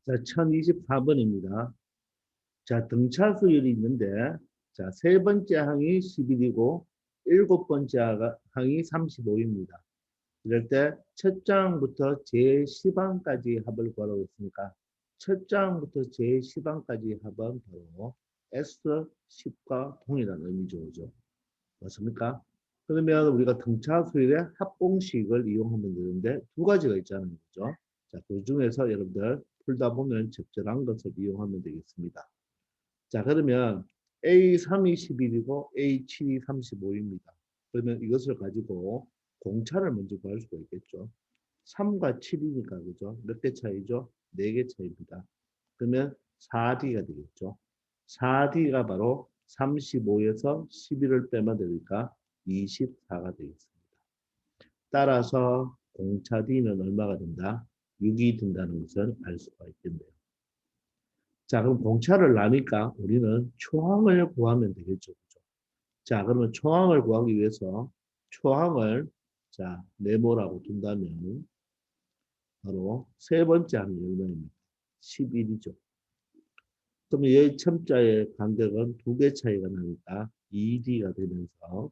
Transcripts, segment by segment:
자, 1024번입니다. 자, 등차 수열이 있는데, 자, 세 번째 항이 11이고, 일곱 번째 항이 35입니다. 이럴 때, 첫 장부터 제10항까지 합을 구하라고 했으니까, 첫 장부터 제10항까지 합은 바로 S10과 동일한 의미죠. 그죠? 맞습니까? 그러면 우리가 등차 수열의 합공식을 이용하면 되는데, 두 가지가 있잖아요. 그죠? 자, 그 중에서 여러분들 풀다 보면 적절한 것을 이용하면 되겠습니다. 자, 그러면 A3이 11이고 A7이 35입니다. 그러면 이것을 가지고 공차를 먼저 구할 수가 있겠죠. 3과 7이니까 그죠? 몇 개 차이죠? 4개 차이입니다. 그러면 4D가 되겠죠. 4D가 바로 35에서 11을 빼면 되니까 24가 되겠습니다. 따라서 공차 D는 얼마가 된다? 6이 든다는 것을 알 수가 있겠네요. 자, 그럼 공차를 나니까 우리는 초항을 구하면 되겠죠. 그죠? 자, 그러면 초항을 구하기 위해서 초항을 자, 네모라고 둔다면 바로 세 번째 항이 얼마입니까? 11이죠. 그러면 이 첨자의 간격은 2개 차이가 나니까 2D가 되면서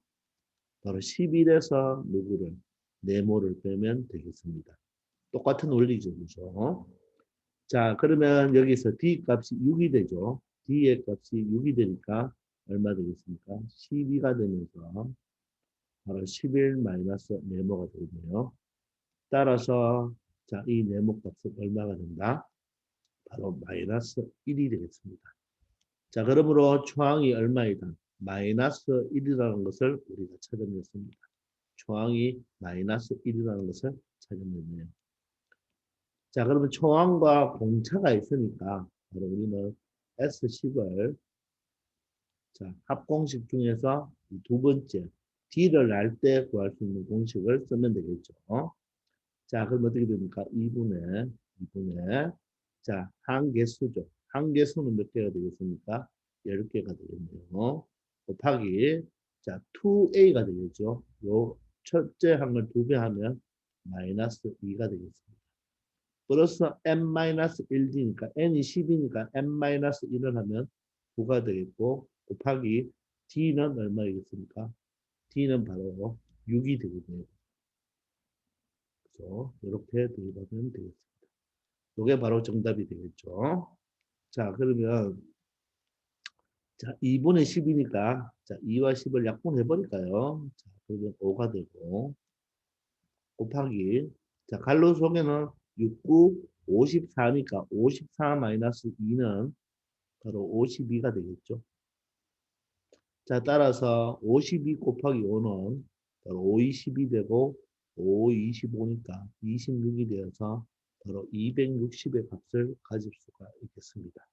바로 11에서 누구를 네모를 빼면 되겠습니다. 똑같은 원리죠. 그죠? 자, 그러면 여기서 D 값이 6이 되죠. D의 값이 6이 되니까 얼마 되겠습니까? 12가 되면서 바로 11 마이너스 네모가 되겠네요. 따라서 자, 이 네모 값은 얼마가 된다? 바로 마이너스 1이 되겠습니다. 자, 그러므로 초항이 얼마이다? 마이너스 1이라는 것을 우리가 찾아냈습니다. 초항이 마이너스 1이라는 것을 찾아냈네요. 자, 그러면 초항과 공차가 있으니까 바로 우리는 S10을 자, 합공식 중에서 두 번째 D를 알 때 구할 수 있는 공식을 쓰면 되겠죠. 자, 그럼 어떻게 됩니까? 2분의 자, 항개수죠. 항개수는 몇 개가 되겠습니까? 10개가 되겠네요. 곱하기 자, 2A가 되겠죠. 요 첫째 항을 2배 하면 마이너스 2가 되겠습니다. 플러스 n-1D니까 n이 10이니까 n-1을 하면 9가 되겠고 곱하기 D는 얼마이겠습니까? D는 바로 6이 되겠네요. 그래서 이렇게 대입하면 되겠습니다. 이게 바로 정답이 되겠죠. 자, 그러면 자, 2분의 10이니까 자, 2와 10을 약분해 버릴까요? 자, 그러면 5가 되고 곱하기 자, 갈로 속에는 6, 9, 54니까 54 마이너스 2는 바로 52가 되겠죠. 자, 따라서 52 곱하기 5는 바로 5, 22 되고 5, 25니까 26이 되어서 바로 260의 값을 가질 수가 있겠습니다.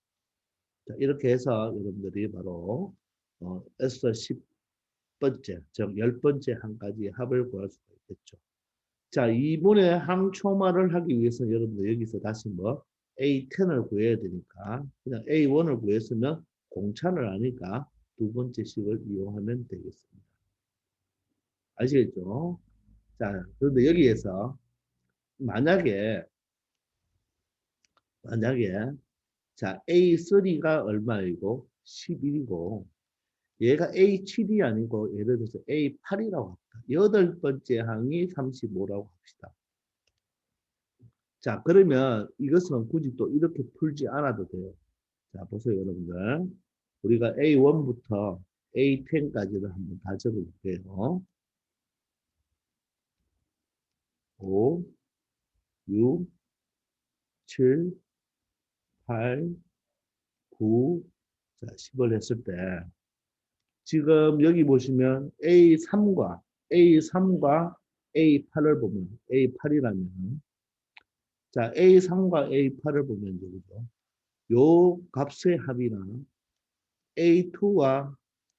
자, 이렇게 해서 여러분들이 바로 S 10번째, 즉 10번째 항까지 합을 구할 수가 있겠죠. 자, 이번에 항초말을 하기 위해서 여러분들 여기서 다시 뭐 A10을 구해야 되니까 그냥 A1을 구했으면 공차를 아니까 두 번째 식을 이용하면 되겠습니다. 아시겠죠? 자, 그런데 여기에서 만약에 자, A3가 얼마이고 11이고 얘가 A7이 아니고 예를 들어서 A8이라고 합시다. 여덟 번째 항이 35라고 합시다. 자, 그러면 이것은 굳이 또 이렇게 풀지 않아도 돼요. 자, 보세요, 여러분들. 우리가 A1부터 A10까지를 한번 다 적어볼게요. 5, 6, 7, 8, 9, 자, 10을 했을 때, 지금 여기 보시면 A3과 A8을 보면, A8이라면, 자, A3과 A8을 보면 되죠. 요 값의 합이나 A2와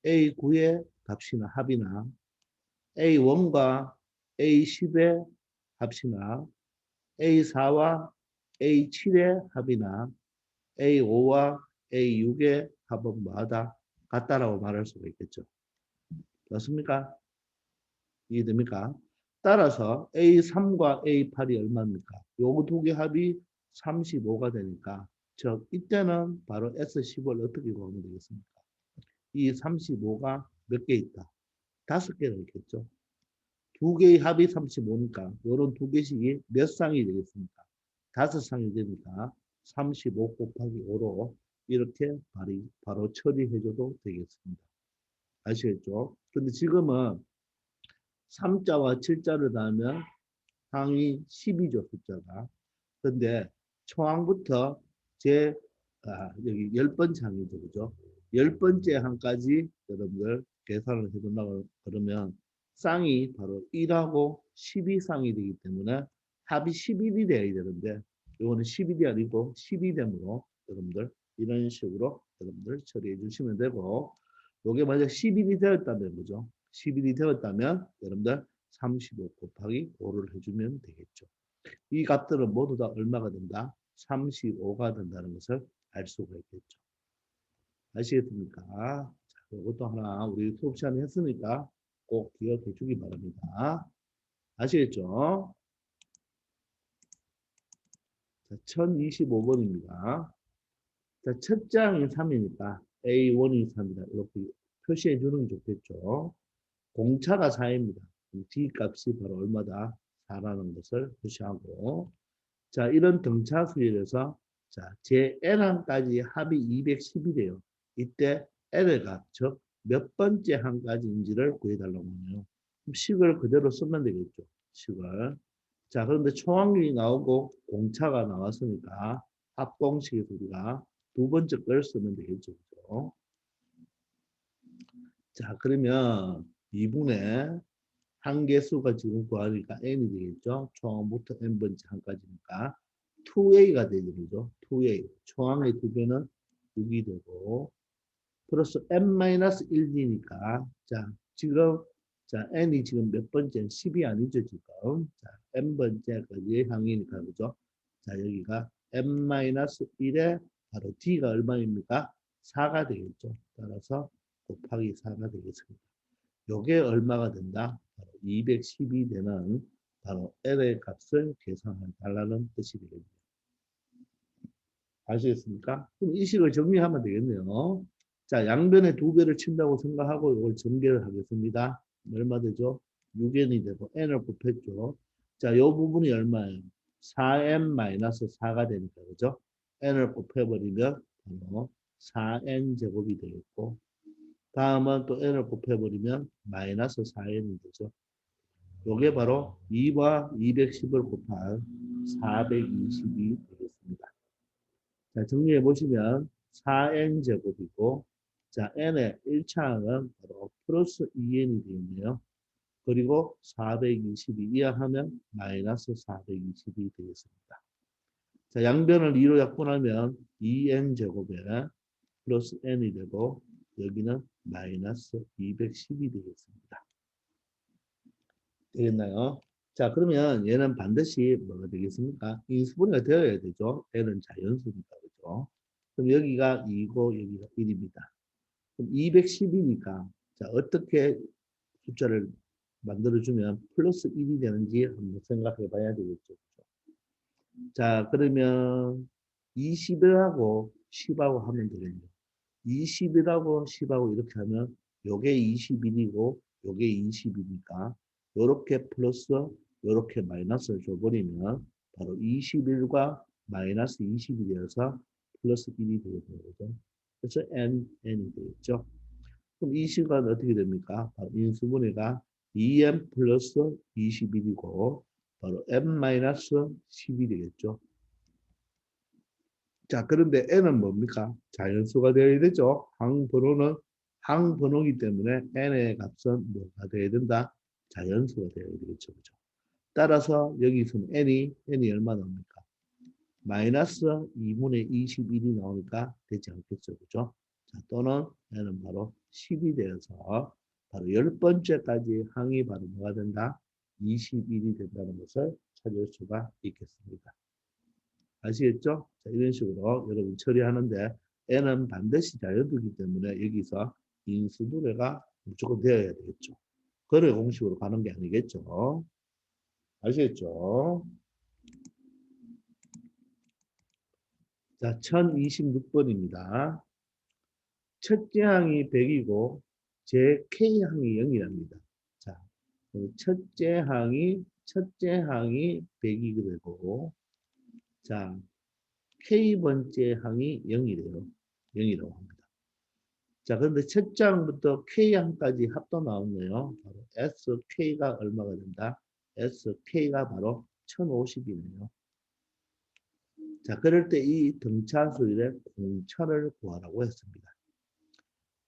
A9의 값이나 합이나 A1과 A10의 합이나 A4와 A7의 합이나 A5와 A6의 합은 뭐하다? 같다라고 말할 수가 있겠죠. 맞습니까? 이해됩니까? 따라서 A3과 A8이 얼마입니까? 요 두 개 합이 35가 되니까 즉 이때는 바로 S15를 어떻게 구하면 되겠습니까? 이 35가 몇 개 있다? 5개가 있겠죠. 두 개의 합이 35니까 이런 두 개씩이 몇 쌍이 되겠습니까? 5쌍이 되니까 35 곱하기 5로 이렇게 바로 처리해줘도 되겠습니다. 아시겠죠? 근데 지금은 3자와 7자를 더하면 항이 10이죠, 숫자가. 근데 초항부터 여기 10번째 항이죠, 그죠? 10번째 항까지 여러분들 계산을 해둔다고 그러면 쌍이 바로 1하고 12쌍이 되기 때문에 합이 11이 돼야 되는데 이거는 11이 아니고 12됨으로 여러분들 이런 식으로 여러분들 처리해 주시면 되고 요게 만약 11이 되었다면 그죠? 11이 되었다면 여러분들 35 곱하기 5를 해주면 되겠죠. 이 값들은 모두 다 얼마가 된다? 35가 된다는 것을 알 수가 있겠죠. 아시겠습니까? 자, 이것도 하나 우리 수업 시간에 했으니까 꼭 기억해 주기 바랍니다. 아시겠죠? 자, 1025번입니다. 자, 첫 장이 3이니까 A1이 3이다. 이렇게 표시해 주는 게 좋겠죠. 공차가 4입니다. D 값이 바로 얼마다? 4라는 것을 표시하고 자, 이런 등차수열에서 자, 제 n항까지 합이 210이래요. 이때 n의 값, 즉 몇 번째 항까지인지를 구해달라고 하네요. 그럼 식을 그대로 쓰면 되겠죠. 식을. 자, 그런데 초항이 나오고 공차가 나왔으니까 합공식에서 우리가 두 번째 걸 쓰면 되겠죠. 그죠? 자, 그러면 2분의 한 개수가 지금 구하니까 n이 되겠죠. 초항부터 n번째 항까지니까 2a가 되죠. 그죠? 2a. 초항의 두 배는 6이 되고 플러스 n-1d니까 자, 지금 자, n이 지금 몇 번째? 10이 아니죠, 지금. 자, n번째까지 항이니까 그죠? 자, 여기가 n-1에 바로 d가 얼마입니까? 4가 되겠죠. 따라서 곱하기 4가 되겠습니다. 요게 얼마가 된다? 바로 210이 되는 바로 L의 값을 계산해 달라는 뜻이 되겠네요. 아시겠습니까? 그럼 이 식을 정리하면 되겠네요. 자, 양변에 두 배를 친다고 생각하고 이걸 전개를 하겠습니다. 얼마 되죠? 6n이 되고 n을 곱했죠. 자, 요 부분이 얼마예요? 4n-4가 되니까 그죠? n을 곱해버리면 바로 4n 제곱이 되겠고 다음은 또 n을 곱해버리면 마이너스 4n이 되죠. 요게 바로 2와 210을 곱한 420이 되겠습니다. 자, 정리해 보시면 4n 제곱이고 자, n의 1차항은 바로 플러스 2n이 되겠네요. 그리고 420이 이하하면 마이너스 420이 되겠습니다. 자, 양변을 2로 약분하면 2n 제곱에 플러스 n이 되고 여기는 마이너스 210이 되겠습니다. 되겠나요? 자, 그러면 얘는 반드시 뭐가 되겠습니까? 인수분해가 되어야 되죠. n은 자연수니까, 그죠? 그럼 여기가 2고 여기가 1입니다. 그럼 210이니까 자, 어떻게 숫자를 만들어주면 플러스 1이 되는지 한번 생각해 봐야 되겠죠. 자, 그러면 21하고 10하고 하면 되겠네요. 21하고 10하고 이렇게 하면 요게 21이고 요게 20이니까 요렇게 플러스 요렇게 마이너스를 줘버리면 바로 21과 마이너스 20이 되어서 플러스 1이 되겠죠. 그죠? 그래서 n이 되겠죠. 그럼 이 시간 어떻게 됩니까? 바로 인수분해가 2n 플러스 21이고 바로 n 마이너스 10이 되겠죠. 자, 그런데 n은 뭡니까? 자연수가 되어야 되죠. 항번호이기 때문에 n의 값은 뭐가 되어야 된다? 자연수가 되어야 되겠죠. 그죠? 따라서 여기서는 n이 얼마 나옵니까? 마이너스 2분의 21이 나오니까 되지 않겠죠. 그죠? 자, 또는 n은 바로 10이 되어서 바로 10번째까지 항이 바로 뭐가 된다? 21이 된다는 것을 찾을 수가 있겠습니다. 아시겠죠? 자, 이런 식으로 여러분 처리하는데 n은 반드시 자연수이기 때문에 여기서 인수분해가 무조건 되어야 되겠죠. 거래 공식으로 가는 게 아니겠죠. 아시겠죠? 자, 1026번입니다. 첫째 항이 100이고 제 K항이 0이랍니다. 자, 첫째 항이 100이 되고 자, K번째 항이 0이래요. 0이라고 합니다. 자, 그런데 첫째 항부터 K항까지 합도 나왔네요. 바로 SK가 얼마가 된다? SK가 바로 1050이네요. 자, 그럴 때 이 등차수일의 공차를 구하라고 했습니다.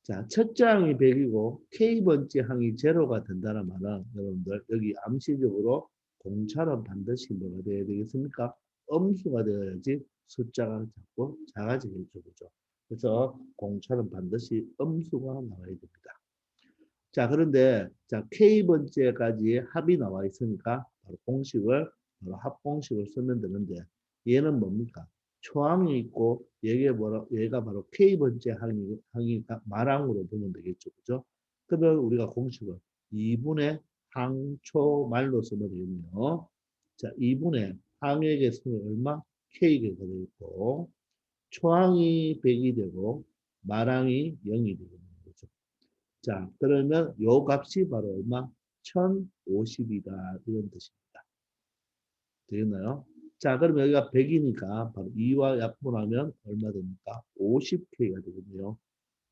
자, 첫째 항이 100이고 K번째 항이 제로가 된다는 말은 여러분들 여기 암시적으로 공차는 반드시 뭐가 되어야 되겠습니까? 음수가 되어야지 숫자가 자꾸 작아지겠죠. 그죠? 그래서 공차는 반드시 음수가 나와야 됩니다. 자, 그런데 자, K번째까지 합이 나와 있으니까 바로 바로 합공식을 쓰면 되는데 얘는 뭡니까? 초항이 있고 얘가 바로 K번째 항이 말항으로 보면 되겠죠. 그죠? 그러면 우리가 공식을 2분의 항초말로 쓰면 되겠네요. 자, 2분의 항의 개수는 얼마? K가 되겠고 초항이 100이 되고 말항이 0이 되겠네요. 그죠? 자, 그러면 요 값이 바로 얼마? 1050이다. 이런 뜻입니다. 되겠나요? 자, 그럼 여기가 100이니까 바로 2와 약분하면 얼마 됩니까? 50K가 되겠네요.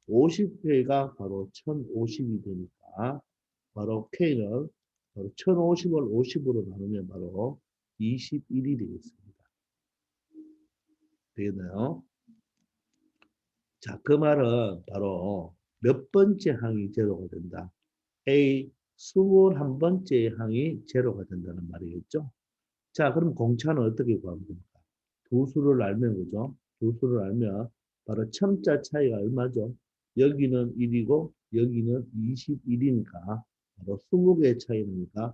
50K가 바로 1050이 되니까 바로 K는 바로 1050을 50으로 나누면 바로 21이 되겠습니다. 되겠나요? 자, 그 말은 바로 몇 번째 항이 제로가 된다. A 21번째 항이 제로가 된다는 말이겠죠. 자, 그럼 공차는 어떻게 구하면 됩니까? 두 수를 알면 그죠? 두 수를 알면 바로 첨자 차이가 얼마죠? 여기는 1이고 여기는 21이니까 바로 20개의 차이니까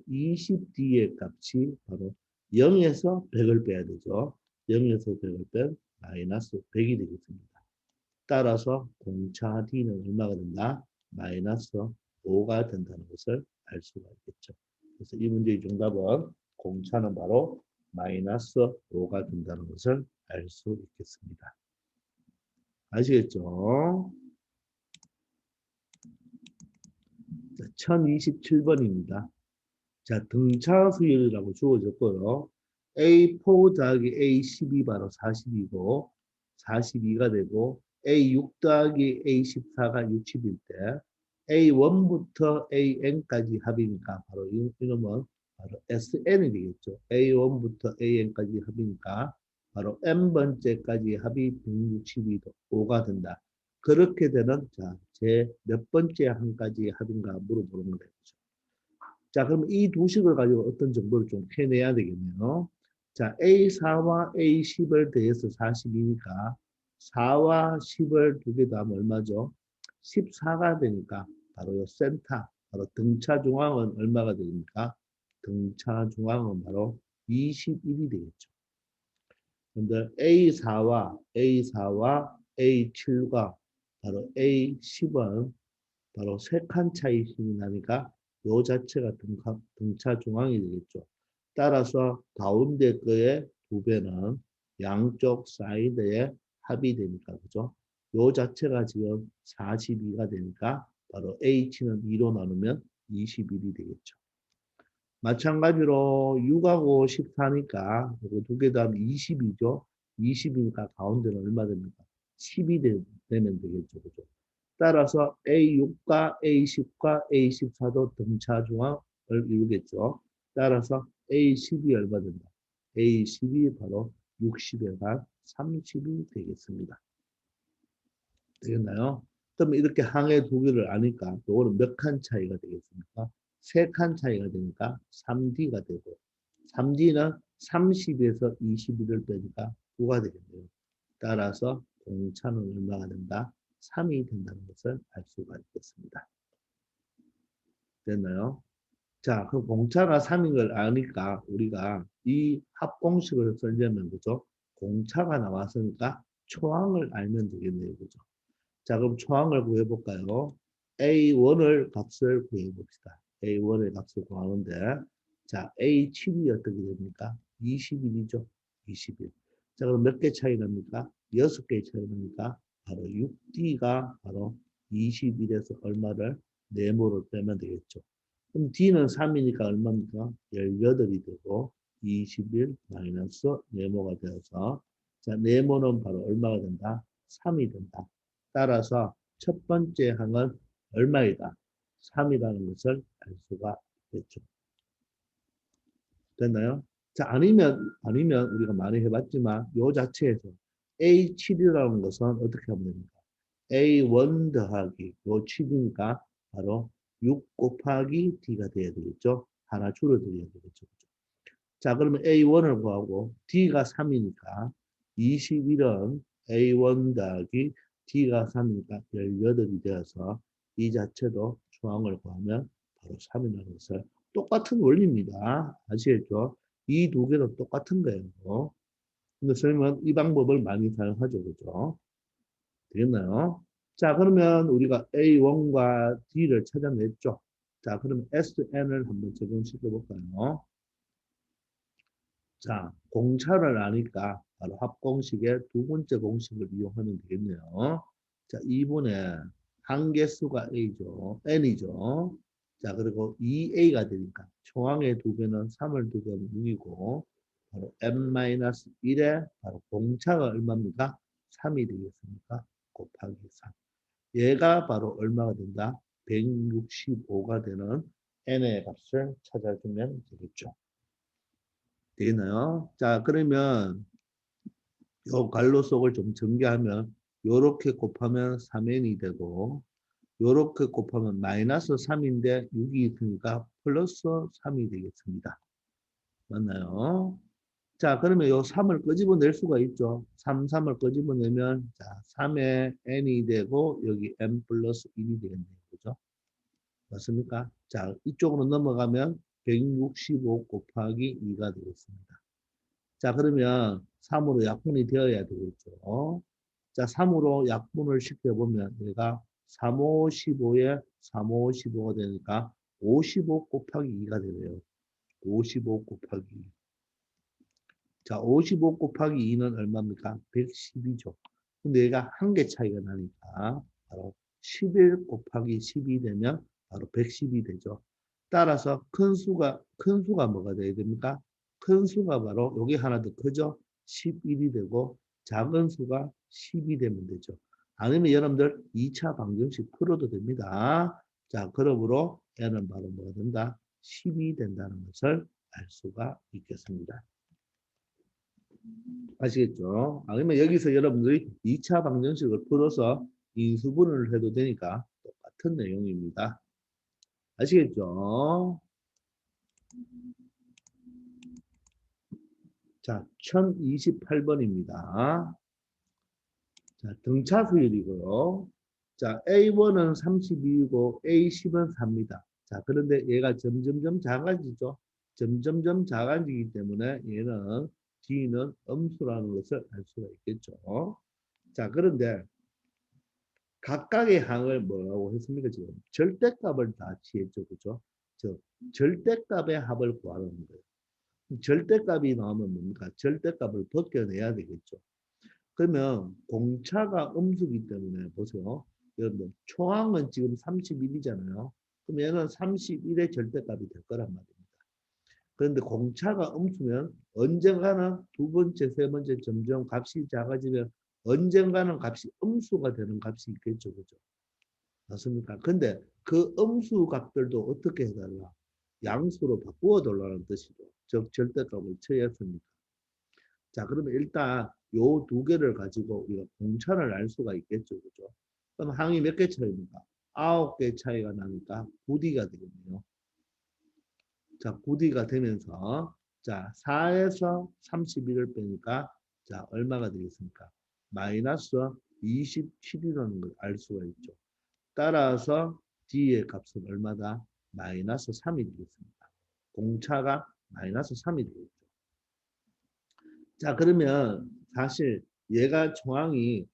20D의 값이 바로 0에서 100을 빼야 되죠. 0에서 100을 뺀 마이너스 100이 되겠습니다. 따라서 공차 D는 얼마가 된다? 마이너스 5가 된다는 것을 알 수가 있겠죠. 그래서 이 문제의 정답은 공차는 바로 마이너스 5가 된다는 것을 알 수 있겠습니다. 아시겠죠? 1027번입니다. 자, 등차 수열이라고 주어졌고요. A4 더하기 A12 바로 40이고 42가 되고 A6 더하기 A14가 60일 때 A1부터 AN까지 합이니까 바로 이놈은 바로 SN이 되겠죠. A1부터 AN까지 합이니까 바로 N번째까지 합이 165가 된다. 그렇게 되는 자, 제 몇 번째 항까지 합인가 물어보는 거죠. 자, 그럼 이 두 식을 가지고 어떤 정보를 좀 캐내야 되겠네요. 자, A4와 A10을 더해서 42니까 4와 10을 두 개 더하면 얼마죠? 14가 되니까 바로 요 센터, 바로 등차 중앙은 얼마가 됩니까? 등차 중앙은 바로 21이 되겠죠. 근데 A4와 A7과 바로 A10은 바로 3칸 차이씩 나니까 요 자체가 등차 중앙이 되겠죠. 따라서 가운데 거의 2배는 양쪽 사이드에 합이 되니까 그죠? 요 자체가 지금 42가 되니까 바로 H는 2로 나누면 21이 되겠죠. 마찬가지로 6하고 14니까 이거 두 개 더하면 20이죠. 20이니까 가운데는 얼마 됩니까? 10이 되면 되겠죠. 그죠? 따라서 A6과 A10과 A14도 등차 중앙을 이루겠죠. 따라서 A10이 얼마 된다? A10이 바로 60에 반 30이 되겠습니다. 되겠나요? 그럼 이렇게 항의 두 개를 아니까 요거는 몇 칸 차이가 되겠습니까? 3칸 차이가 되니까 3D가 되고 3D는 30에서 21을 빼니까 9가 되겠네요. 따라서 공차는 얼마가 된다? 3이 된다는 것을 알 수가 있겠습니다. 됐나요? 자, 그 공차가 3인 걸 아니까 우리가 이 합공식을 쓰려면 그죠? 공차가 나왔으니까 초항을 알면 되겠네요. 그죠? 자, 그럼 초항을 구해볼까요? A1을 값을 구해봅시다. A1의 값을 구하는데, 자, A7이 어떻게 됩니까? 21이죠. 21. 자, 그럼 몇 개 차이 납니까? 6개 차이 납니까? 바로 6D가 바로 21에서 얼마를 네모로 빼면 되겠죠. 그럼 D는 3이니까 얼마입니까? 18이 되고 21 마이너스 네모가 되어서 자, 네모는 바로 얼마가 된다? 3이 된다. 따라서 첫 번째 항은 얼마이다? 3이라는 것을 알 수가 있겠죠. 됐나요? 자, 아니면 우리가 많이 해봤지만 요 자체에서 A7이라는 것은 어떻게 하면 됩니까? A1 더하기 요 7이니까 바로 6 곱하기 D가 돼야 되겠죠? 하나 줄어들어야 되겠죠? 자, 그러면 A1을 구하고 D가 3이니까 21은 A1 더하기 D가 3이니까 18이 되어서 이 자체도 중앙을 구하면 바로 3이라는 것을 똑같은 원리입니다. 아시겠죠? 이 두 개도 똑같은 거예요. 근데 선생님은 이 방법을 많이 사용하죠. 그죠? 되겠나요? 자, 그러면 우리가 A1과 D를 찾아냈죠. 자, 그러면 SN을 한번 적용시켜 볼까요? 자, 공차를 아니까 바로 합공식의 두 번째 공식을 이용하면 되겠네요. 자, 2분의 한개수가 A죠. N이죠. 자, 그리고 2A가 되니까 총항의 두 개는 3을 두 개는 6이고 바로 N-1에 바로 공차가 얼마입니까? 3이 되겠습니까? 곱하기 3. 얘가 바로 얼마가 된다? 165가 되는 N의 값을 찾아주면 되겠죠. 되겠나요? 자, 그러면 요 갈로 속을 좀 전개하면 요렇게 곱하면 3n이 되고 요렇게 곱하면 마이너스 3인데 6이 있으니까 플러스 3이 되겠습니다. 맞나요? 자, 그러면 요 3을 끄집어낼 수가 있죠. 3을 끄집어내면 자, 3에 n이 되고 여기 n 플러스 1이 되겠네요. 그죠? 맞습니까? 자, 이쪽으로 넘어가면 165 곱하기 2가 되겠습니다. 자, 그러면 3으로 약분이 되어야 되겠죠. 자, 3으로 약분을 시켜보면 얘가 3, 5, 15에 3, 5, 15가 되니까 55 곱하기 2가 되네요. 55 곱하기 2. 자, 55 곱하기 2는 얼마입니까? 110이죠. 근데 얘가 한 개 차이가 나니까 바로 11 곱하기 10이 되면 바로 110이 되죠. 따라서 큰 수가 뭐가 돼야 됩니까? 큰 수가 바로 여기 하나 더 크죠? 11이 되고 작은 수가 10이 되면 되죠. 아니면 여러분들 2차 방정식 풀어도 됩니다. 자, 그러므로 얘는 바로 뭐가 된다? 10이 된다는 것을 알 수가 있겠습니다. 아시겠죠? 아니면 여기서 여러분들이 2차 방정식을 풀어서 인수분해를 해도 되니까 똑같은 내용입니다. 아시겠죠? 자, 1028번입니다. 자, 등차수열이고요. 자, A1은 32이고 A10은 4입니다. 자, 그런데 얘가 점점점 작아지죠. 점점점 작아지기 때문에 얘는 D는 음수라는 것을 알 수가 있겠죠. 자, 그런데 각각의 항을 뭐라고 했습니까? 지금 절대값을 다 취했죠. 그죠? 저 절대값의 합을 구하는 거예요. 절대값이 나오면 뭡니까? 절대값을 벗겨내야 되겠죠. 그러면 공차가 음수기 때문에 보세요. 여러분들 초항은 지금 31이잖아요. 그럼 얘는 31의 절대값이 될 거란 말입니다. 그런데 공차가 음수면 언젠가는 두 번째, 세 번째 점점 값이 작아지면 언젠가는 값이 음수가 되는 값이 있겠죠. 그죠? 맞습니까? 근데 그 음수 값들도 어떻게 해달라? 양수로 바꾸어 달라는 뜻이죠. 즉 절대값을 처했으니까. 자, 그러면 일단 요 두 개를 가지고 우리가 공차를 알 수가 있겠죠. 그죠? 그럼 항이 몇 개 차이입니까? 9개 차이가 나니까 9D가 되겠네요. 자, 9D가 되면서 자, 4에서 31을 빼니까 자, 얼마가 되겠습니까? 마이너스 27이라는 걸 알 수가 있죠. 따라서 D의 값은 얼마다? 마이너스 3이 되겠습니다. 공차가 마이너스 3이 되겠죠. 자, 그러면 사실 얘가 중앙이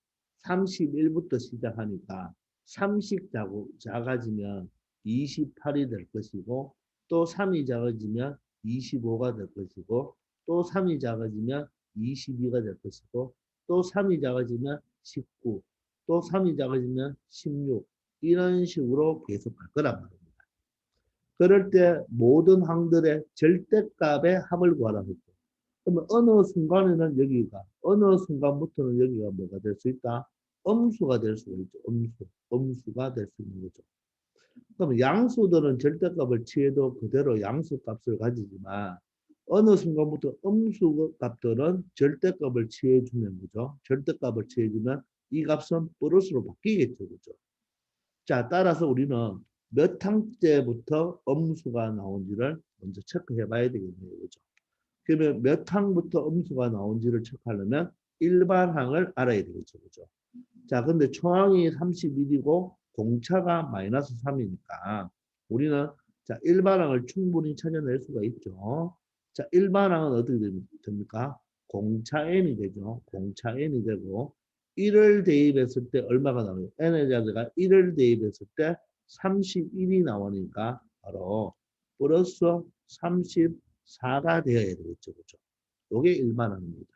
31부터 시작하니까 30 작아지면 28이 될 것이고 또 3이 작아지면 25가 될 것이고 또 3이 작아지면 22가 될 것이고 또 3이 작아지면 19, 또 3이 작아지면 16 이런 식으로 계속 갈 거란 말입니다. 그럴 때 모든 항들의 절대값의 합을 구하라고 했죠. 그러면 어느 순간에는 여기가, 어느 순간부터는 여기가 뭐가 될 수 있다? 음수가 될 수가 있죠. 음수가 될 수 있는 거죠. 그러면 양수들은 절대값을 취해도 그대로 양수값을 가지지만 어느 순간부터 음수값들은 절대값을 취해주면 그죠? 절대값을 취해주면 이 값은 플러스로 바뀌겠죠. 그죠? 자, 따라서 우리는 몇 항째부터 음수가 나온지를 먼저 체크해 봐야 되겠네요. 그죠? 그러면 몇 항부터 음수가 나온지를 체크하려면 일반항을 알아야 되겠죠. 그죠? 자, 근데 초항이 31이고 공차가 마이너스 3이니까 우리는 자, 일반항을 충분히 찾아낼 수가 있죠. 자, 일반항은 어떻게 됩니까? 공차 n이 되죠. 공차 n이 되고 1을 대입했을 때 얼마가 나와요? n의 자리가 1을 대입했을 때 31이 나오니까 바로 플러스 34가 되어야 되겠죠. 그죠? 이게 일반항입니다.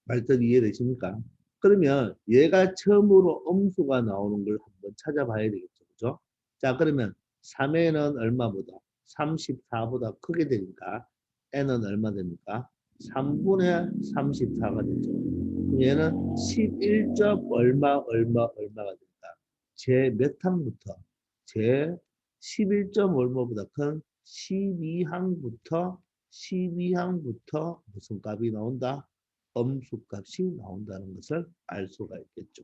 말뜻 이해되십니까? 그러면 얘가 처음으로 음수가 나오는 걸 한번 찾아봐야 되겠죠. 그죠? 자, 그러면 3에는 얼마보다? 34보다 크게 되니까 n은 얼마 됩니까? 3분의 34가 되죠. 그럼 얘는 11점 얼마가 됩니까? 제 몇 항부터? 제 11점 얼마보다 큰 12항부터 무슨 값이 나온다? 음수값이 나온다는 것을 알 수가 있겠죠.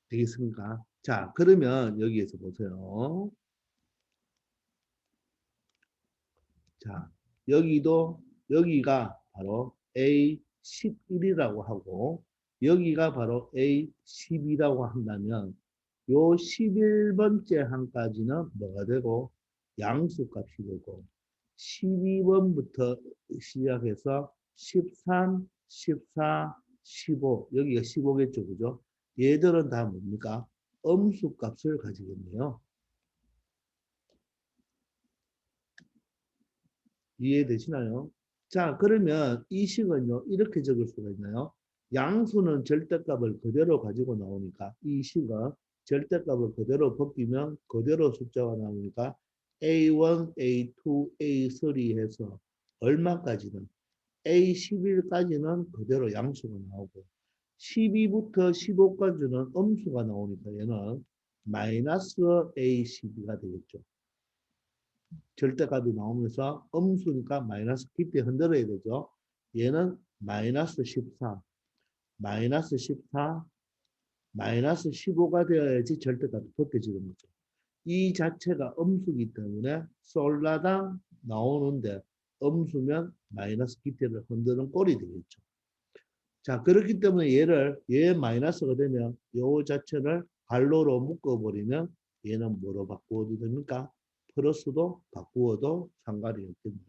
되겠습니까? 자, 그러면 여기에서 보세요. 자, 여기가 바로 A11이라고 하고 여기가 바로 A12라고 한다면 요 11번째 항까지는 뭐가 되고 양수값이 되고 12번부터 시작해서 13, 14, 15 여기가 15겠죠. 그죠? 얘들은 다 뭡니까? 음수값을 가지겠네요. 이해되시나요? 자, 그러면 이 식은요, 이렇게 적을 수가 있나요? 양수는 절대값을 그대로 가지고 나오니까 이 식은 절대값을 그대로 벗기면 그대로 숫자가 나오니까 A1, A2, A3 해서 얼마까지는 A11까지는 그대로 양수가 나오고 12부터 15까지는 음수가 나오니까 얘는 마이너스 A12가 되겠죠. 절대값이 나오면서 음수니까 마이너스 깊이 흔들어야 되죠. 얘는 마이너스 14, 마이너스 14, 마이너스 15가 되어야지 절대값이 벗겨지는 거죠. 이 자체가 음수기 때문에 솔라당 나오는데 음수면 마이너스 깊이를 흔드는 꼴이 되겠죠. 자, 그렇기 때문에 얘 마이너스가 되면 요 자체를 갈로로 묶어버리면 얘는 뭐로 바꾸어도 됩니까? 플러스도 바꾸어도 상관이 없겠네요.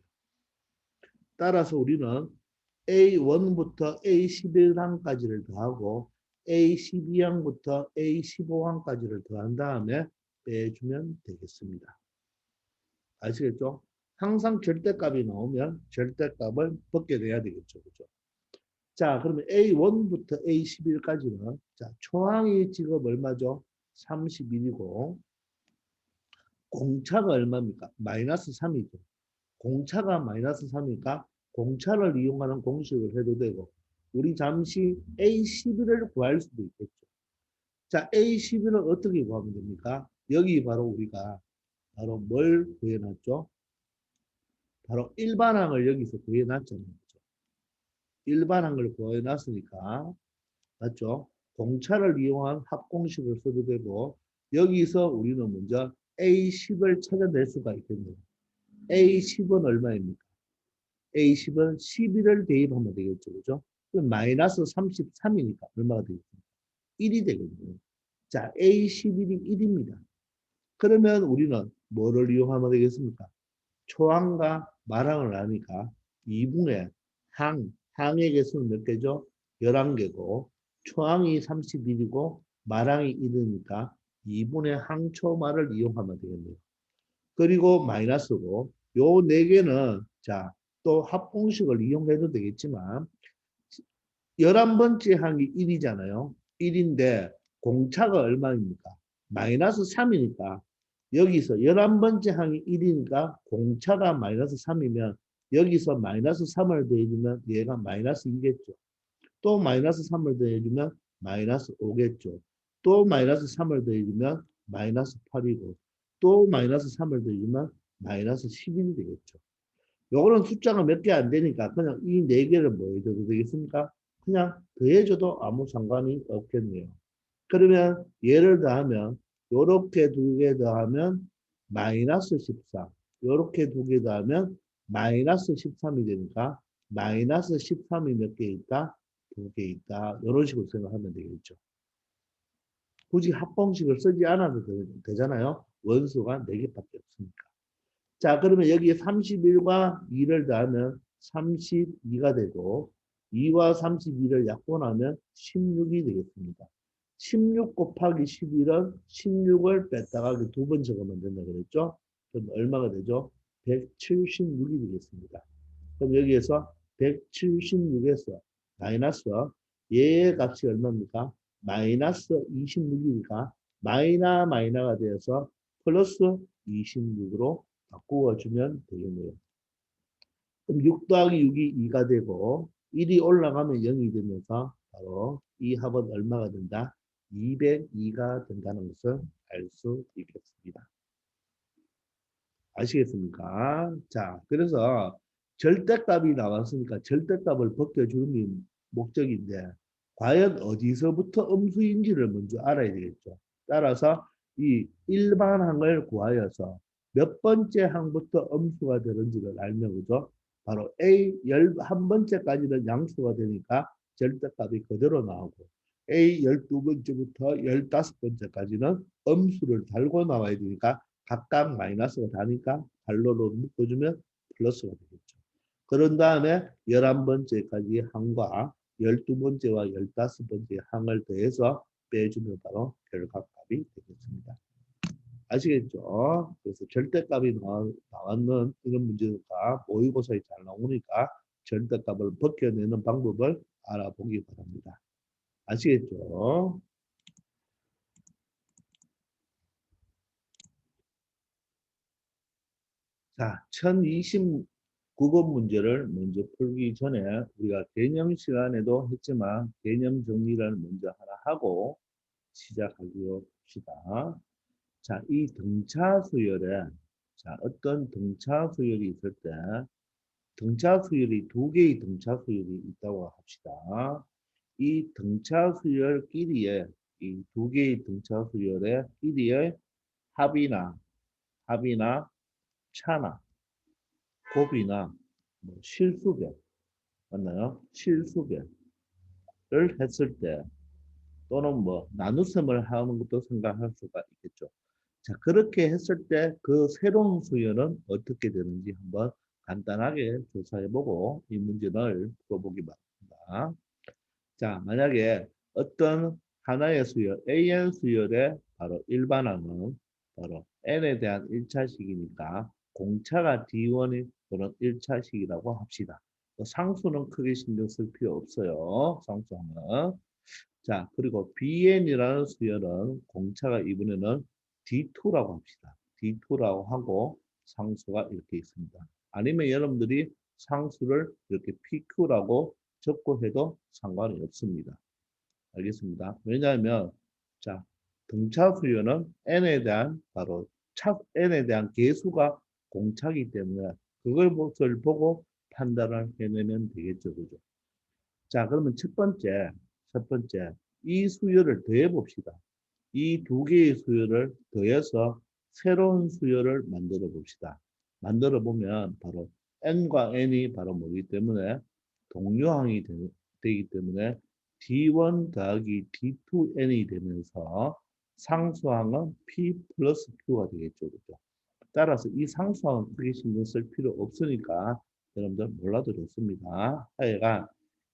따라서 우리는 A1부터 A11항까지를 더하고 A12항부터 A15항까지를 더한 다음에 빼주면 되겠습니다. 아시겠죠? 항상 절대값이 나오면 절대값을 벗게 돼야 되겠죠. 그죠? 자, 그러면 A1부터 A11까지는 자, 초항이 지금 얼마죠? 31이고 공차가 얼마입니까? 마이너스 3이죠. 공차가 마이너스 3이니까 공차를 이용하는 공식을 해도 되고 우리 잠시 A11을 구할 수도 있겠죠. 자, A11을 어떻게 구하면 됩니까? 여기 바로 우리가 바로 뭘 구해놨죠? 바로 일반항을 여기서 구해놨잖아요. 일반항을 구해놨으니까 맞죠? 공차를 이용한 합공식을 써도 되고 여기서 우리는 먼저 A10을 찾아낼 수가 있겠네요. A10은 얼마입니까? A10은 11을 대입하면 되겠죠. 그죠? 그럼 마이너스 33이니까 얼마가 되겠습니까? 1이 되겠네요. 자, A11이 1입니다. 그러면 우리는 뭐를 이용하면 되겠습니까? 초항과 말항을 아니까 2분의 항의 개수는 몇 개죠? 11개고 초항이 31이고 말항이 1이니까 2분의 항초말을 이용하면 되겠네요. 그리고 마이너스고 요 네 개는 자, 또 합공식을 이용해도 되겠지만 11번째 항이 1이잖아요. 1인데 공차가 얼마입니까? 마이너스 3이니까 여기서 11번째 항이 1이니까 공차가 마이너스 3이면 여기서 마이너스 3을 더해주면 얘가 마이너스 2겠죠. 또 마이너스 3을 더해주면 마이너스 5겠죠. 또 마이너스 3을 더해주면 마이너스 8이고 또 마이너스 3을 더해주면 마이너스 11이 되겠죠. 요거는 숫자가 몇 개 안 되니까 그냥 이 네 개를 뭐 해줘도 되겠습니까? 그냥 더해줘도 아무 상관이 없겠네요. 그러면 예를 더하면 요렇게 두 개 더하면 마이너스 14, 요렇게 두 개 더하면 마이너스 13이 되니까 마이너스 13이 몇 개 있다? 두 개 있다. 이런 식으로 생각하면 되겠죠. 굳이 합공식을 쓰지 않아도 되잖아요. 원수가 4개밖에 없으니까. 자, 그러면 여기에 31과 2를 더하면 32가 되고 2와 32를 약분하면 16이 되겠습니다. 16 곱하기 11은 16을 뺐다가 두 번 적으면 된다 그랬죠? 그럼 얼마가 되죠? 176이 되겠습니다. 그럼 여기에서 176에서 마이너스 얘의 값이 얼마입니까? 마이너스 26이니까 마이너가 되어서 플러스 26으로 바꾸어주면 되겠네요. 그럼 6 더하기 6이 2가 되고 1이 올라가면 0이 되면서 바로 이 합은 얼마가 된다? 202가 된다는 것을 알 수 있겠습니다. 아시겠습니까? 자, 그래서 절대값이 나왔으니까 절대값을 벗겨주는 게 목적인데 과연 어디서부터 음수인지를 먼저 알아야 되겠죠. 따라서 이 일반항을 구하여서 몇 번째 항부터 음수가 되는지를 알면 그죠? 바로 A 11번째까지는 양수가 되니까 절대값이 그대로 나오고 A 12번째부터 15번째까지는 음수를 달고 나와야 되니까 각각 마이너스가 다니까 갈로로 묶어주면 플러스가 되겠죠. 그런 다음에 11번째까지 항과 12번째와 15번째 항을 더해서 빼주면 바로 결과값이 되겠습니다. 아시겠죠? 그래서 절대값이 나왔는 이런 문제가 모의고사에 잘 나오니까 절대값을 벗겨내는 방법을 알아보기 바랍니다. 아시겠죠? 자, 1029번 문제를 먼저 풀기 전에 우리가 개념 시간에도 했지만 개념 정리를 먼저 하나 하고 시작하기로 합시다. 자, 이 등차 수열에 자, 어떤 등차 수열이 있을 때 등차 수열이 두 개의 등차 수열이 있다고 합시다. 이 등차 수열 끼리에 이 두 개의 등차 수열의 끼리의 합이나 차나 곱이나 뭐 실수별 맞나요? 실수별을 했을 때 또는 뭐 나눗셈을 하는 것도 생각할 수가 있겠죠. 자, 그렇게 했을 때 그 새로운 수열은 어떻게 되는지 한번 간단하게 조사해보고 이 문제를 풀어보기 바랍니다. 자, 만약에 어떤 하나의 수열, AN 수열의 바로 일반항은 바로 N에 대한 1차식이니까 공차가 D1이 그런 1차식이라고 합시다. 상수는 크게 신경 쓸 필요 없어요. 상수항은. 자, 그리고 BN이라는 수열은 공차가 이번에는 D2라고 합시다. D2라고 하고 상수가 이렇게 있습니다. 아니면 여러분들이 상수를 이렇게 PQ라고 적고 해도 상관이 없습니다. 알겠습니다. 왜냐하면 자, 등차 수열은 N에 대한 바로 N에 대한 개수가 공차이기 때문에 그걸 보고 판단을 해내면 되겠죠. 그죠? 자, 그러면 첫 번째, 이 수열을 더해 봅시다. 이 두 개의 수열을 더해서 새로운 수열을 만들어 봅시다. 만들어 보면 바로 N과 N이 바로 뭐기 때문에 동료항이 되기 때문에 D1 더하기 D2N이 되면서 상수항은 P 플러스 Q가 되겠죠. 그죠? 따라서 이 상수항은 크게 신경 쓸 필요 없으니까 여러분들 몰라도 좋습니다. 하여간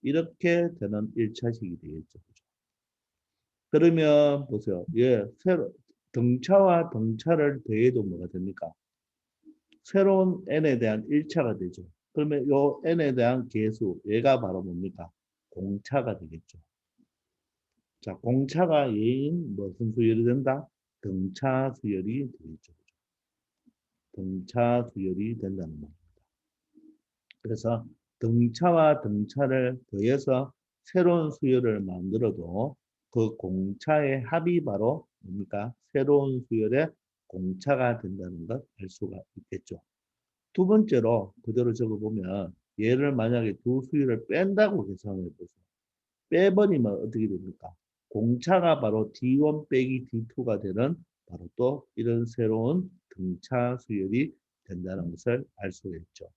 이렇게 되는 1차식이 되겠죠. 그죠? 그러면 보세요. 예, 등차와 등차를 더해도 뭐가 됩니까? 새로운 n에 대한 1차가 되죠. 그러면 요 n에 대한 계수, 얘가 바로 뭡니까? 공차가 되겠죠. 자, 공차가 얘인 무슨 수열이 된다? 등차 수열이 되겠죠. 등차 수열이 된다는 말입니다. 그래서 등차와 등차를 더해서 새로운 수열을 만들어도 그 공차의 합이 바로 뭡니까? 새로운 수열의 공차가 된다는 걸 알 수가 있겠죠. 두 번째로 그대로 적어보면 얘를 만약에 두 수열을 뺀다고 계산을 해보세요. 빼버리면 어떻게 됩니까? 공차가 바로 D1 빼기 D2가 되는 바로 또 이런 새로운 등차 수열이 된다는 것을 알 수가 있죠.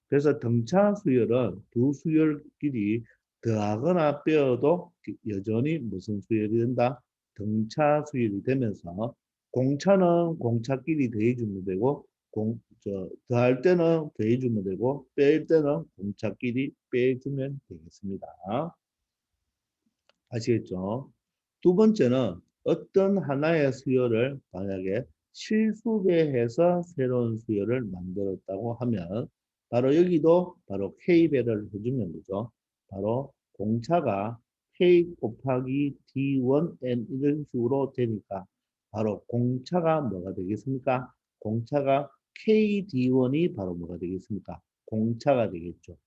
그래서 등차 수열은 두 수열끼리 더하거나 빼어도 여전히 무슨 수열이 된다? 등차 수열이 되면서 공차는 공차끼리 더해주면 되고 더할 때는 더해주면 되고 뺄 때는 공차끼리 빼주면 되겠습니다. 아시겠죠? 두 번째는 어떤 하나의 수열을 만약에 실수배해서 새로운 수열을 만들었다고 하면 바로 여기도 바로 K배를 해주면 되죠. 바로 공차가 K 곱하기 D1N 이런 식으로 되니까 바로 공차가 뭐가 되겠습니까? 공차가 KD1이 바로 뭐가 되겠습니까? 공차가 되겠죠.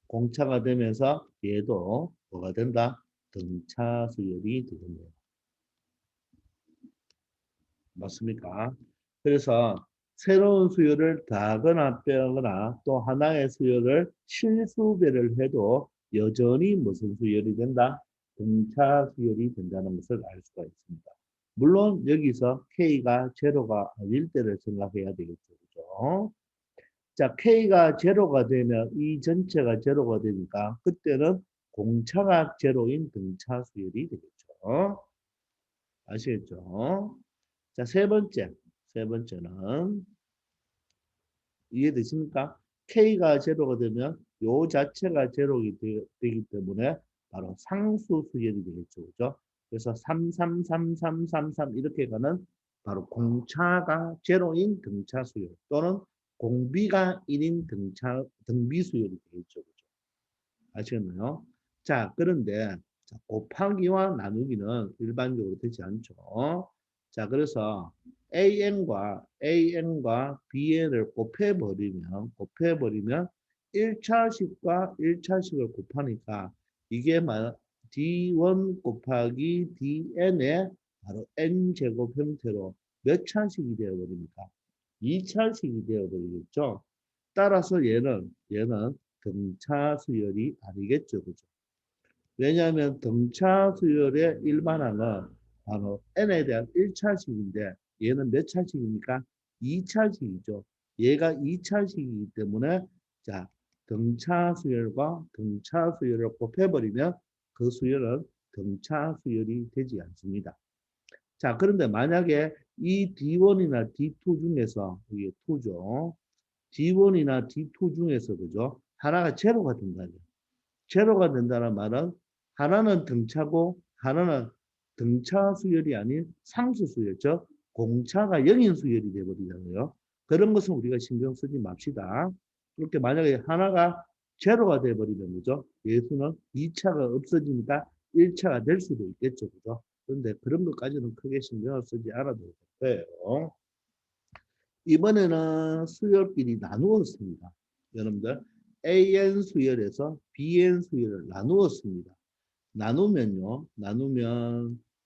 공차가 되면서 얘도 뭐가 된다? 등차 수열이 되겠네요. 맞습니까? 그래서 새로운 수열을 더하거나 빼거나 또 하나의 수열을 실수배를 해도 여전히 무슨 수열이 된다? 등차 수열이 된다는 것을 알 수가 있습니다. 물론 여기서 K가 제로가 아닐 때를 생각해야 되겠죠. 그죠? 자, K가 제로가 되면 이 전체가 제로가 되니까 그때는 공차가 제로인 등차 수열이 되겠죠. 아시겠죠? 자, 세 번째는 이해되십니까? K가 제로가 되면 요 자체가 제로가 되기 때문에 바로 상수 수열이 되겠죠. 그죠? 그래서 3, 3, 3, 3, 3, 3 이렇게 가는 바로 공차가 제로인 등차 수열 또는 공비가 1인 등비 수열이 되겠죠. 그죠? 아시겠나요? 자, 그런데 자, 곱하기와 나누기는 일반적으로 되지 않죠. 자, 그래서 AN과 BN을 곱해버리면 1차식과 1차식을 곱하니까 이게 D1 곱하기 DN의 바로 N제곱 형태로 몇 차식이 되어버립니까? 2차식이 되어버리겠죠. 따라서 얘는 등차 수열이 아니겠죠. 그죠? 왜냐하면 등차 수열의 일반항은 바로 n에 대한 1차식인데 얘는 몇 차식입니까? 2차식이죠. 얘가 2차식이기 때문에 자, 등차 수열과 등차 수열을 곱해버리면 그 수열은 등차 수열이 되지 않습니다. 자, 그런데 만약에 이 D1이나 D2 중에서 이게 2죠. D1이나 D2 중에서 그죠? 하나가 제로가 된다면 제로가 된다는 말은 하나는 등차고 하나는 등차 수열이 아닌 상수 수열, 즉 공차가 0인 수열이 되어버리잖아요. 그런 것은 우리가 신경 쓰지 맙시다. 그렇게 만약에 하나가 제로가 되어버리면 그죠? 예수는 2차가 없어지니까 1차가 될 수도 있겠죠. 그죠? 그런데 그런 것까지는 크게 신경을 쓰지 않아도 될 거예요. 이번에는 수열끼리 나누었습니다. 여러분들 AN 수열에서 BN 수열을 나누었습니다. 나누면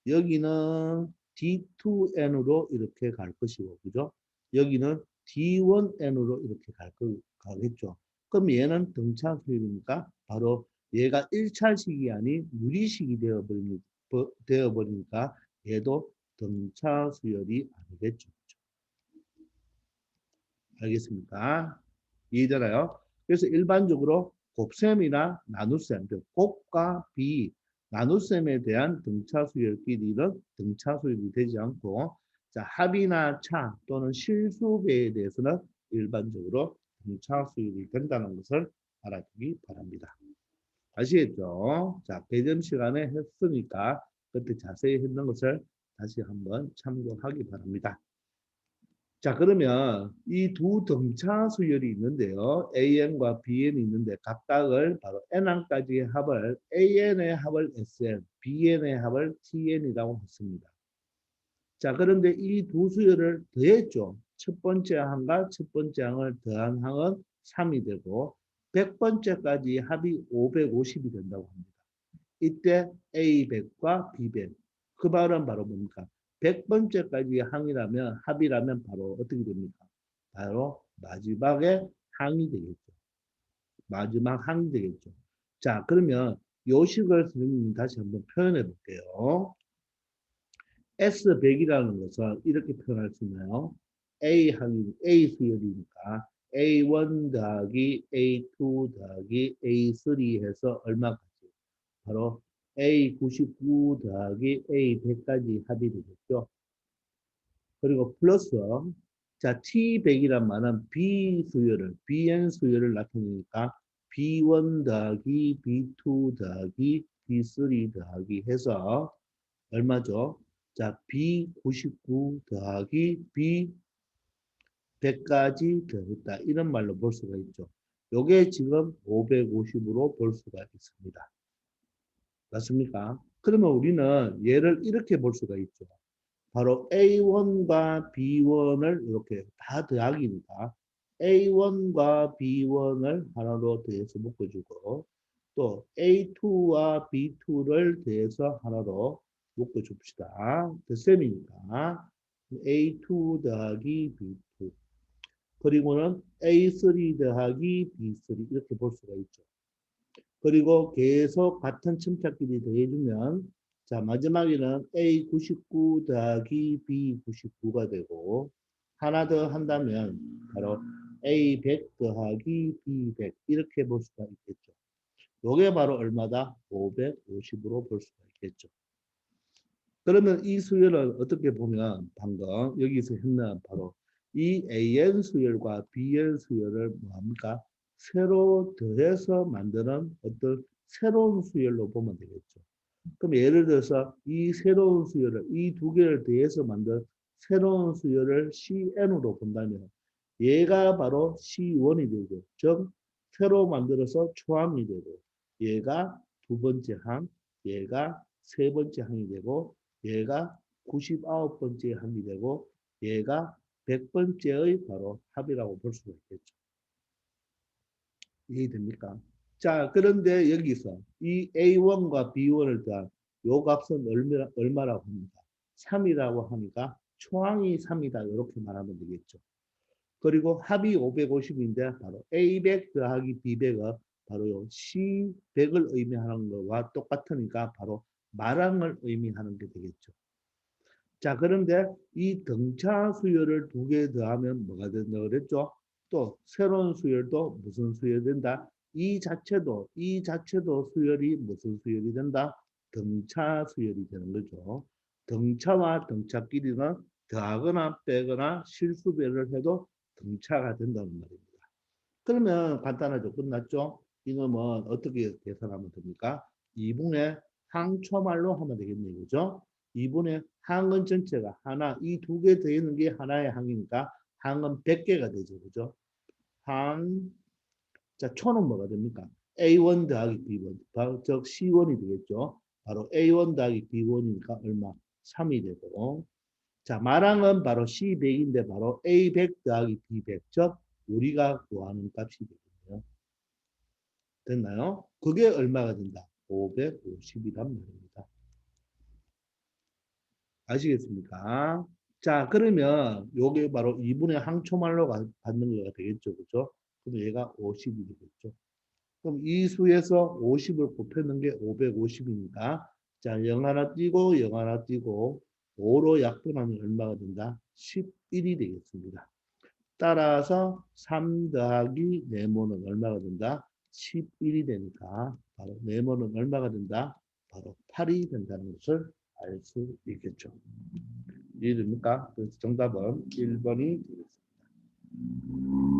여기는 D2N으로 이렇게 갈 것이고 그죠? 여기는 D1N으로 이렇게 가겠죠. 그럼 얘는 등차 수열이니까 바로 얘가 1차식이 아닌 유리식이 되어버리니까 얘도 등차 수열이 아니겠죠. 알겠습니까? 이해되나요? 그래서 일반적으로 곱셈이나 나눗셈, 즉 곱과 비, 나눗셈에 대한 등차수열끼리는 등차수열이 되지 않고 자, 합이나 차 또는 실수배에 대해서는 일반적으로 등차수열이 된다는 것을 알아두기 바랍니다. 아시겠죠? 자, 배점 시간에 했으니까 그때 자세히 했는 것을 다시 한번 참고하기 바랍니다. 자, 그러면 이 두 등차 수열이 있는데요. AN과 BN이 있는데 각각을 바로 N항까지의 합을 AN의 합을 SN, BN의 합을 TN이라고 했습니다. 자, 그런데 이 두 수열을 더했죠. 첫 번째 항과 첫 번째 항을 더한 항은 3이 되고 100번째까지 합이 550이 된다고 합니다. 이때 A100과 B100. 그 말은 바로 뭡니까? 100번째까지 항이라면, 합이라면 바로 어떻게 됩니까? 바로 마지막에 항이 되겠죠. 마지막 항이 되겠죠. 자, 그러면 요식을 선생님이 다시 한번 표현해 볼게요. S100이라는 것은 이렇게 표현할 수 있나요? A항이, A 수열이니까 A1 더하기 A2 더하기 A3 해서 얼마까지? 바로 A99 더하기 A100까지 합이 되겠죠. 그리고 플러스 자 T100이란 말은 B 수열을 BN 수열을 나타내니까 B1 더하기 B2 더하기 B3 더하기 해서 얼마죠? 자 B99 더하기 B100까지 더했다. 이런 말로 볼 수가 있죠. 요게 지금 550으로 볼 수가 있습니다. 맞습니까? 그러면 우리는 얘를 이렇게 볼 수가 있죠. 바로 A1과 B1을 이렇게 다 더하기니까 A1과 B1을 하나로 더해서 묶어주고 또 A2와 B2를 더해서 하나로 묶어줍시다. 그 셈이니까 A2 더하기 B2 그리고는 A3 더하기 B3 이렇게 볼 수가 있죠. 그리고 계속 같은 첨착끼리 더해주면 자 마지막에는 A99 더하기 B99가 되고 하나 더 한다면 바로 A100 더하기 B100 이렇게 볼 수가 있겠죠. 이게 바로 얼마다? 550으로 볼 수가 있겠죠. 그러면 이 수열을 어떻게 보면 방금 여기서 했는 바로 이 AN 수열과 BN 수열을 뭐합니까? 새로 더해서 만드는 어떤 새로운 수열로 보면 되겠죠. 그럼 예를 들어서 이 새로운 수열을 이 두 개를 더해서 만든 새로운 수열을 CN으로 본다면 얘가 바로 C1이 되고 즉 새로 만들어서 초항이 되고 얘가 두 번째 항, 얘가 세 번째 항이 되고 얘가 99번째 합이 되고 얘가 100번째의 바로 합이라고 볼 수가 있겠죠. 이해됩니까? 자, 그런데 여기서 이 A1과 B1을 더한 요 값은 얼마라고 합니까? 3이라고 하니까 초항이 3이다. 이렇게 말하면 되겠죠. 그리고 합이 550인데 바로 A100 더하기 B100은 바로 요 C100을 의미하는 것과 똑같으니까 바로 마랑을 의미하는 게 되겠죠. 자, 그런데 이 등차 수열을 두 개 더하면 뭐가 된다 그랬죠? 또 새로운 수열도 무슨 수열이 된다? 이 자체도 수열이 무슨 수열이 된다? 등차 수열이 되는 거죠. 등차와 등차끼리는 더하거나 빼거나 실수배를 해도 등차가 된다는 말입니다. 그러면 간단하죠. 끝났죠? 이놈은 어떻게 계산하면 됩니까? 2분의 항초말로 하면 되겠네요. 그죠? 2분의 항은 전체가 하나, 이 두 개 더있는 게 하나의 항이니까 항은 100개가 되죠. 그죠? 항, 자, 초는 뭐가 됩니까? A1 더하기 B1, 바로 즉 C1이 되겠죠. 바로 A1 더하기 B1이니까 얼마? 3이 되고. 자, 마랑은 바로 C100인데 바로 A100 더하기 B100, 즉 우리가 구하는 값이 되겠네요. 됐나요? 그게 얼마가 된다? 550이란 말입니다. 아시겠습니까? 자, 그러면 요게 바로 2분의 항초말로 받는 거가 되겠죠. 그죠? 그럼 얘가 50이 되겠죠. 그럼 이 수에서 50을 곱했는 게 550이니까 자, 0 하나 띄고 0 하나 띄고 5로 약분하면 얼마가 된다? 11이 되겠습니다. 따라서 3 더하기 네모는 얼마가 된다? 11이 되니까 바로 네모는 얼마가 된다? 바로 8이 된다는 것을 알 수 있겠죠. 이해됩니까? 그래서 정답은 1번이 되겠습니다.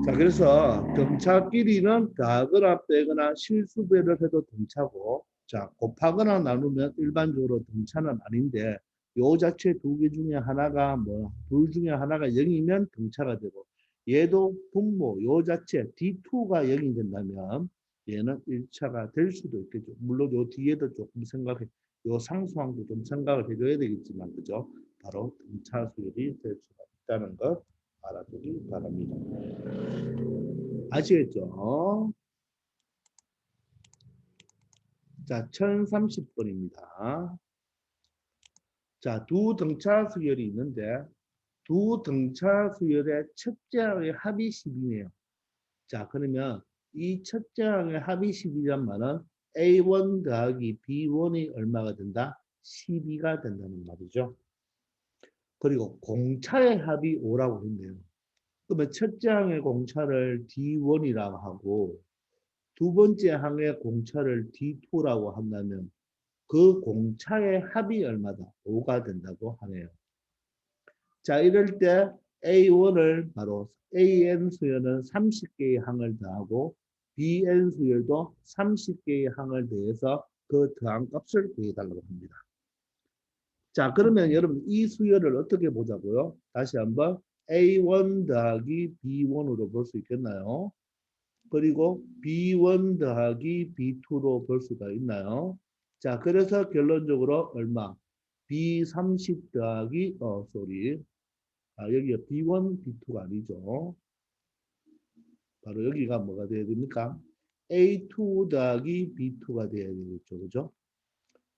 자, 그래서 등차끼리는 더하거나 빼거나 실수배를 해도 등차고, 자, 곱하거나 나누면 일반적으로 등차는 아닌데, 요 자체 두 개 중에 하나가 뭐 둘 중에 하나가 0이면 등차가 되고 얘도 분모 요 자체 D2가 0이 된다면 얘는 1차가 될 수도 있겠죠. 물론 요 뒤에도 조금 생각해 요 상수항도 좀 생각을 해줘야 되겠지만 그죠? 바로 등차 수열이 될 수가 있다는 것 알아두기 바랍니다. 아시겠죠? 자, 1030번입니다. 자, 두 등차 수열이 있는데 두 등차 수열의 첫째 항의 합이 10이네요. 자, 그러면 이 첫째 항의 합이 10이란 말은 A1 더하기 B1이 얼마가 된다? 12가 된다는 말이죠. 그리고 공차의 합이 5라고 했네요. 그러면 첫째 항의 공차를 D1이라고 하고 두 번째 항의 공차를 D2라고 한다면 그 공차의 합이 얼마다? 5가 된다고 하네요. 자, 이럴 때 A1을 바로 AN 수열은 30개의 항을 더하고 BN 수열도 30개의 항을 더해서 그 더한 값을 구해달라고 합니다. 자, 그러면 여러분 이 수열을 어떻게 보자고요? 다시 한번 A1 더하기 B1으로 볼 수 있겠나요? 그리고 B1 더하기 B2로 볼 수가 있나요? 자, 그래서 결론적으로 얼마? B30 더하기, 여기가 B1, B2가 아니죠. 바로 여기가 뭐가 돼야 됩니까? A2 더하기 B2가 돼야 되겠죠. 그죠?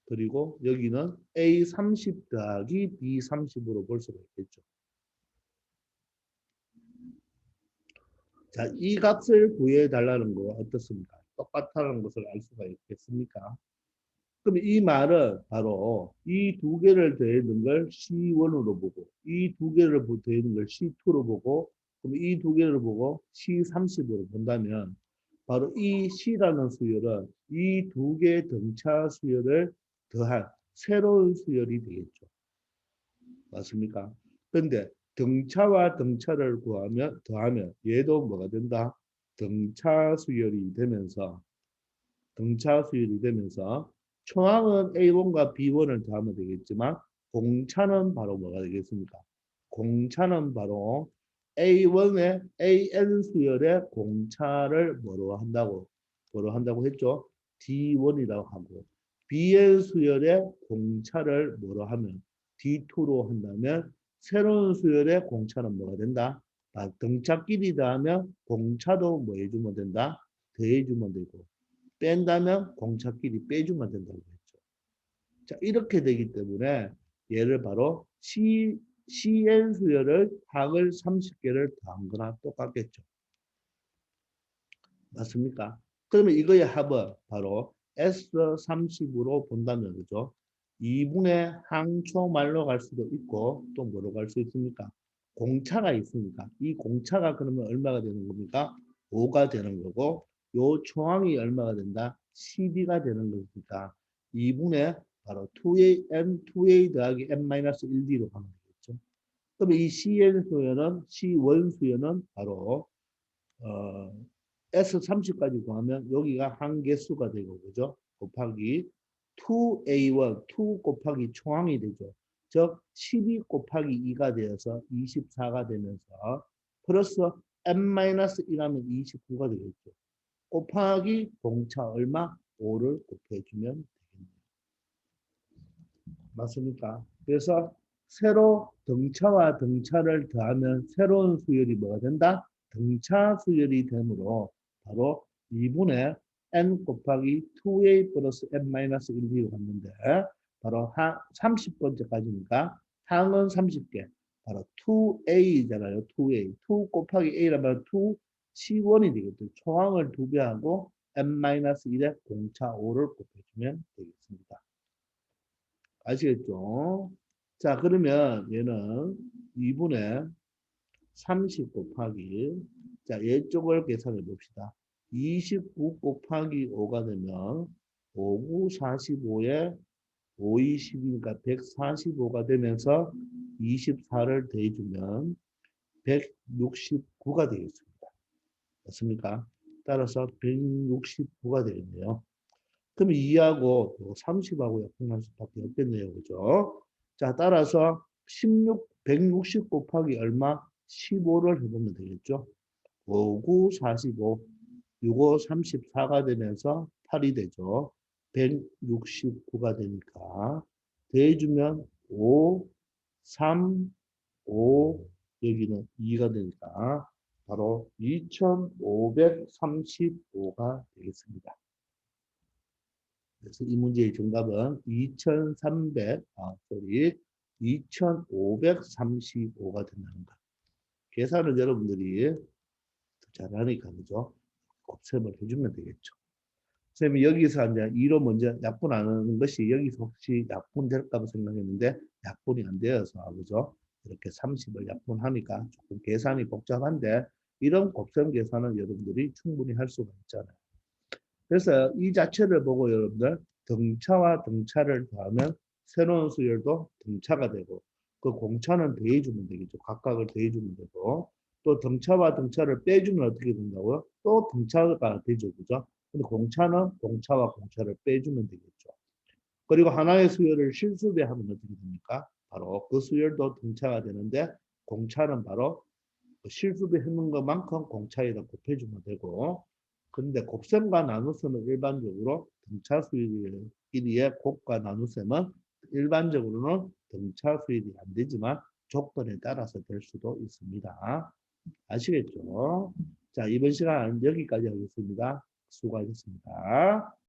그리고 여기는 A30 더하기 B30으로 볼 수가 있겠죠. 자, 이 값을 구해달라는 거 어떻습니까? 똑같다는 것을 알 수가 있겠습니까? 그럼 이 말은 바로 이 두 개를 더해는 걸 C1으로 보고 이 두 개를 더해는 걸 C2로 보고 그럼 이 두 개를 보고 C30으로 본다면 바로 이 C라는 수열은 이 두 개의 등차 수열을 더한 새로운 수열이 되겠죠. 맞습니까? 그런데 등차와 등차를 구하면 더하면 얘도 뭐가 된다? 등차 수열이 되면서 초항은 A1과 B1을 더하면 되겠지만 공차는 바로 뭐가 되겠습니까? 공차는 바로 A1의 AN 수열의 공차를 뭐로 한다고 했죠? D1이라고 하고 BN 수열의 공차를 뭐로 하면 D2로 한다면 새로운 수열의 공차는 뭐가 된다? 등차끼리 더하면 공차도 뭐 해주면 된다? 더해주면 되고 뺀다면 공차끼리 빼주면 된다고 했죠. 자, 이렇게 되기 때문에 얘를 바로 CN 수열을 항을 30개를 더한 거나 똑같겠죠. 맞습니까? 그러면 이거의 합은 바로 S30으로 본다면 그죠? 2분의 항초말로 갈 수도 있고 또 뭐로 갈 수 있습니까? 공차가 있으니까 이 공차가 그러면 얼마가 되는 겁니까? 5가 되는 거고 요 초항이 얼마가 된다? 12가 되는 거니까 2분의 바로 2A, M2A 더하기 M-1D로 가면 되겠죠. 그러면 이 CN 수열은 C1 수열은 바로 S30까지 구하면 여기가 한 개수가 되고 그죠? 곱하기 2A1, 2 곱하기 총항이 되죠. 즉 12 곱하기 2가 되어서 24가 되면서 플러스 n-1하면 29가 되겠죠. 곱하기 공차 얼마? 5를 곱해주면 되겠네요. 맞습니까? 그래서 새로 등차와 등차를 더하면 새로운 수열이 뭐가 된다? 등차 수열이 되므로 바로 2분의 n 곱하기 2a 플러스 n-1로 갔는데 바로 30번째까지니까 항은 30개 바로 2a잖아요. 2a 2 곱하기 a라면 2 C1이 되겠죠. 초항을 2배 하고 n-1의 공차 5를 곱해주면 되겠습니다. 아시겠죠? 자, 그러면 얘는 2분의 30 곱하기 자, 얘 쪽을 계산해 봅시다. 29 곱하기 5가 되면 5, 9, 45에 5, 20이니까 145가 되면서 24를 더해주면 169가 되겠습니다. 맞습니까? 따라서 169가 되겠네요. 그럼 2하고 30하고 약분할 수밖에 없겠네요. 그죠? 자, 따라서 160 곱하기 얼마? 15를 해보면 되겠죠. 5, 9, 45, 6, 5, 34가 되면서 8이 되죠. 169가 되니까 더해주면 5, 3, 5, 여기는 2가 되니까 바로 2535가 되겠습니다. 그래서 이 문제의 정답은 2535가 된다는 거. 계산을 여러분들이 잘하니까 그죠? 곱셈을 해주면 되겠죠. 선생님이 여기서 이제 2로 먼저 약분 안 하는 것이 여기서 혹시 약분 될까 생각했는데 약분이 안 되어서 그죠? 이렇게 30을 약분하니까 조금 계산이 복잡한데 이런 곱셈 계산은 여러분들이 충분히 할 수가 있잖아요. 그래서 이 자체를 보고 여러분들 등차와 등차를 더하면 새로운 수열도 등차가 되고 그 공차는 더해주면 되겠죠. 각각을 더해주면 되고 또 등차와 등차를 빼주면 어떻게 된다고요? 또 등차가 되죠. 그죠? 근데 공차는 공차와 공차를 빼주면 되겠죠. 그리고 하나의 수열을 실수배하면 어떻게 됩니까? 바로 그 수열도 등차가 되는데 공차는 바로 실수배 해놓은 것만큼 공차에다 곱해주면 되고 근데 곱셈과 나눗셈은 일반적으로 등차 수열끼리의 곱과 나눗셈은 일반적으로는 등차 수열이 안 되지만 조건에 따라서 될 수도 있습니다. 아시겠죠? 자, 이번 시간 여기까지 하겠습니다. 수고하셨습니다.